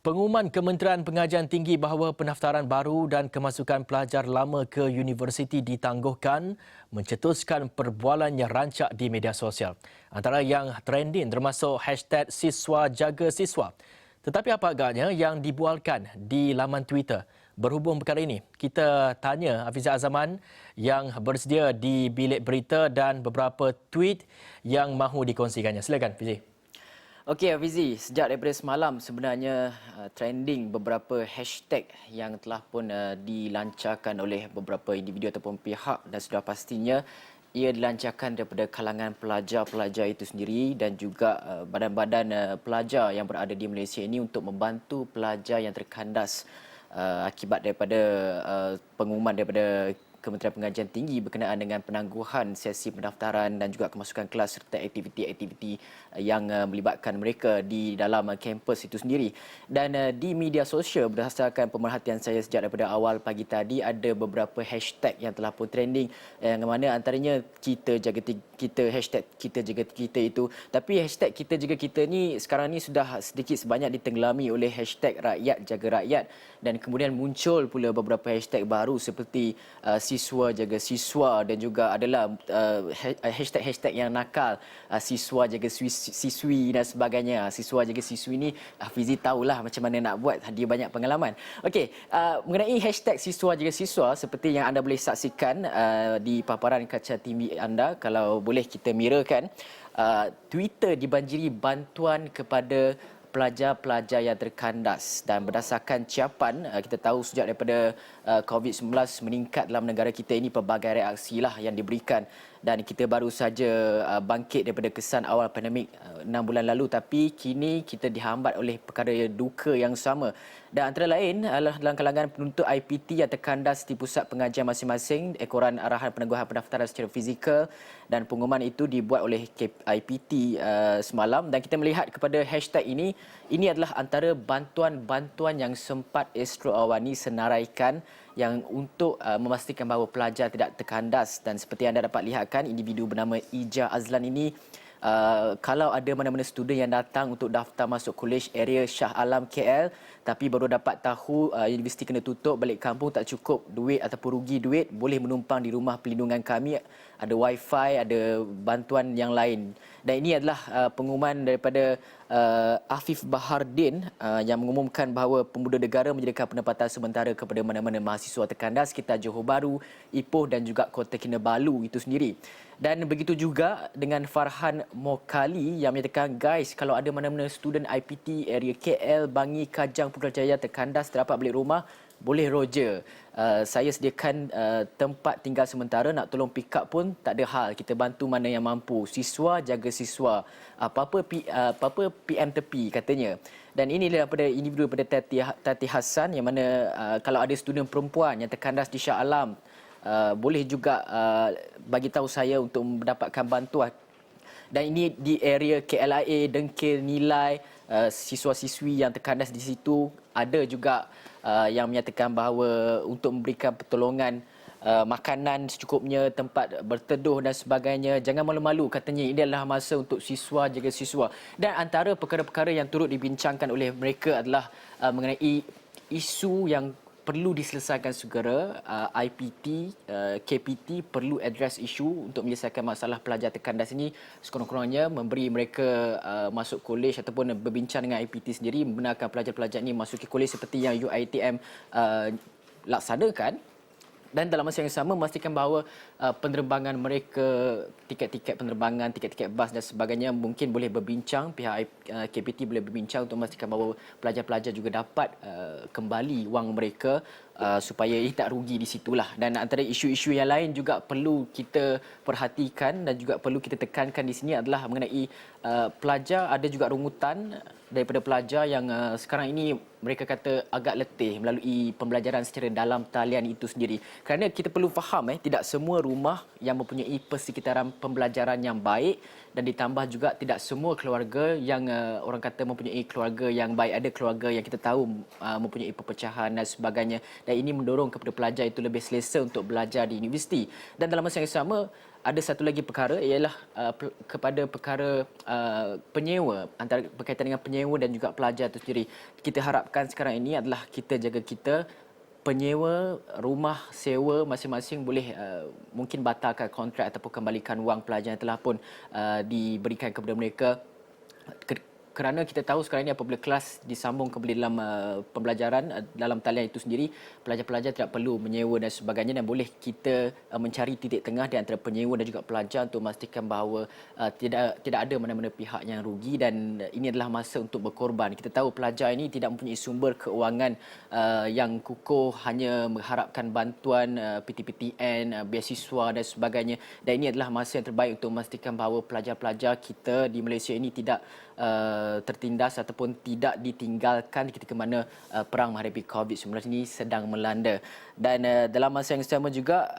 Pengumuman Kementerian Pengajian Tinggi bahawa pendaftaran baru dan kemasukan pelajar lama ke universiti ditangguhkan mencetuskan perbualan yang rancak di media sosial. Antara yang trending termasuk hashtag siswa jaga siswa. Tetapi apa agaknya yang dibualkan di laman Twitter? Berhubung perkara ini, kita tanya Hafizah Azaman yang bersedia di bilik berita dan beberapa tweet yang mahu dikongsikannya. Silakan, Fizi. Okey Hafizi, sejak daripada semalam sebenarnya trending beberapa hashtag yang telah pun dilancarkan oleh beberapa individu ataupun pihak dan sudah pastinya ia dilancarkan daripada kalangan pelajar-pelajar itu sendiri dan juga badan-badan pelajar yang berada di Malaysia ini untuk membantu pelajar yang terkandas akibat daripada pengumuman daripada Kementerian Pengajian Tinggi berkenaan dengan penangguhan sesi pendaftaran dan juga kemasukan kelas serta aktiviti-aktiviti yang melibatkan mereka di dalam kampus itu sendiri. Dan di media sosial berdasarkan pemerhatian saya sejak daripada awal pagi tadi ada beberapa hashtag yang telah pun trending yang mana antaranya hashtag kita jaga kita itu. Tapi hashtag kita jaga kita ni sekarang ni sudah sedikit sebanyak ditenggelami oleh hashtag rakyat jaga rakyat dan kemudian muncul pula beberapa hashtag baru seperti siswa jaga siswa dan juga adalah hashtag-hashtag yang nakal siswa jaga siswi dan sebagainya. Siswa jaga siswi ni Fizi tahulah macam mana nak buat, dia banyak pengalaman. Okey, mengenai hashtag siswa jaga siswa seperti yang anda boleh saksikan di paparan kaca TV anda, kalau boleh kita mirrorkan, Twitter dibanjiri bantuan kepada pelajar-pelajar yang terkandas dan berdasarkan ciapan kita tahu sejak daripada COVID-19 meningkat dalam negara kita ini, pelbagai reaksi lah yang diberikan dan kita baru saja bangkit daripada kesan awal pandemik 6 bulan lalu, tapi kini kita dihambat oleh perkara duka yang sama dan antara lain adalah dalam kalangan penuntut IPT yang terkandas di pusat pengajian masing-masing ekoran arahan penangguhan pendaftaran secara fizikal dan pengumuman itu dibuat oleh IPT semalam dan kita melihat kepada hashtag ini adalah antara bantuan-bantuan yang sempat Astro Awani senaraikan yang untuk memastikan bahawa pelajar tidak terkandas dan seperti anda dapat lihatkan individu bernama Ija Azlan ini kalau ada mana-mana student yang datang untuk daftar masuk kolej area Shah Alam KL tapi baru dapat tahu universiti kena tutup, balik kampung tak cukup duit ataupun rugi duit, boleh menumpang di rumah pelindungan kami, ada wifi, ada bantuan yang lain. Dan ini adalah pengumuman daripada Afif Bahardin yang mengumumkan bahawa Pemuda Negara menyediakan pendapatan sementara kepada mana-mana mahasiswa terkandas sekitar Johor Bahru, Ipoh dan juga Kota Kinabalu itu sendiri. Dan begitu juga dengan Farhan Mokali yang menyatakan, guys, kalau ada mana-mana student IPT area KL, Bangi, Kajang, Putrajaya terkandas terdapat balik rumah, boleh Roger. Saya sediakan tempat tinggal sementara, nak tolong pick up pun tak ada hal. Kita bantu mana yang mampu. Siswa jaga siswa. Apa-apa PM tepi katanya. Dan ini daripada individu daripada Tati Hassan yang mana kalau ada student perempuan yang terkandas di Shah Alam, boleh juga bagi tahu saya untuk mendapatkan bantuan. Dan ini di area KLIA, Dengkil, Nilai, siswa-siswi yang terkandas di situ. Ada juga yang menyatakan bahawa untuk memberikan pertolongan makanan secukupnya, tempat berteduh dan sebagainya. Jangan malu-malu katanya, ini adalah masa untuk siswa jaga siswa. Dan antara perkara-perkara yang turut dibincangkan oleh mereka adalah mengenai isu yang perlu diselesaikan segera. IPT, KPT perlu address isu untuk menyelesaikan masalah pelajar terkandas ini. Sekurang-kurangnya memberi mereka masuk kolej ataupun berbincang dengan IPT sendiri, membenarkan pelajar-pelajar ini masuki kolej seperti yang UiTM laksanakan. Dan dalam masa yang sama memastikan bahawa penerbangan mereka, tiket-tiket penerbangan, tiket-tiket bas dan sebagainya mungkin boleh berbincang, pihak KPT boleh berbincang untuk memastikan bahawa pelajar-pelajar juga dapat kembali wang mereka supaya tak rugi di situlah. Dan antara isu-isu yang lain juga perlu kita perhatikan dan juga perlu kita tekankan di sini adalah mengenai pelajar. Ada juga rungutan daripada pelajar yang sekarang ini mereka kata agak letih melalui pembelajaran secara dalam talian itu sendiri. Kerana kita perlu faham tidak semua rumah yang mempunyai persekitaran pembelajaran yang baik dan ditambah juga tidak semua keluarga yang orang kata mempunyai keluarga yang baik. Ada keluarga yang kita tahu mempunyai perpecahan dan sebagainya. dan ini mendorong kepada pelajar itu lebih selesa untuk belajar di universiti. Dan dalam masa yang sama, ada satu lagi perkara ialah kepada perkara penyewa, antara berkaitan dengan penyewa dan juga pelajar itu sendiri. Kita harapkan sekarang ini adalah kita jaga kita penyewa rumah sewa masing-masing boleh mungkin batalkan kontrak ataupun kembalikan wang pelajar yang telah pun diberikan kepada mereka. Kerana kita tahu sekarang ini apabila kelas disambung kembali dalam pembelajaran dalam talian itu sendiri, pelajar-pelajar tidak perlu menyewa dan sebagainya, dan boleh kita mencari titik tengah di antara penyewa dan juga pelajar untuk memastikan bahawa tidak ada mana-mana pihak yang rugi, dan ini adalah masa untuk berkorban. Kita tahu pelajar ini tidak mempunyai sumber keuangan yang kukuh, hanya mengharapkan bantuan PTPTN, beasiswa dan sebagainya, dan ini adalah masa yang terbaik untuk memastikan bahawa pelajar-pelajar kita di Malaysia ini tidak tertindas ataupun tidak ditinggalkan ketika mana perang menghadapi COVID-19 ini sedang melanda. Dan dalam masa yang sama juga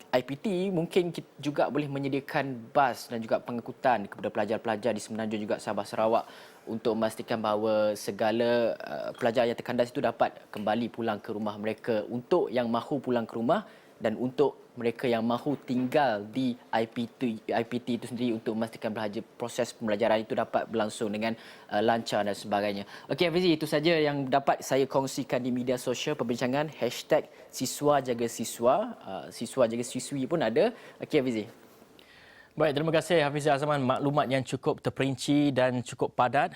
IPT mungkin juga boleh menyediakan bas dan juga pengangkutan kepada pelajar-pelajar di Semenanjung juga Sabah Sarawak untuk memastikan bahawa segala pelajar yang terkandas itu dapat kembali pulang ke rumah mereka, untuk yang mahu pulang ke rumah dan untuk mereka yang mahu tinggal di IPT itu sendiri untuk memastikan proses pembelajaran itu dapat berlangsung dengan lancar dan sebagainya. Okey Hafizi, itu saja yang dapat saya kongsikan di media sosial perbincangan #siswa jaga siswa, siswa jaga siswi pun ada. Okey Hafizi. Baik, terima kasih Hafiz Azman, maklumat yang cukup terperinci dan cukup padat.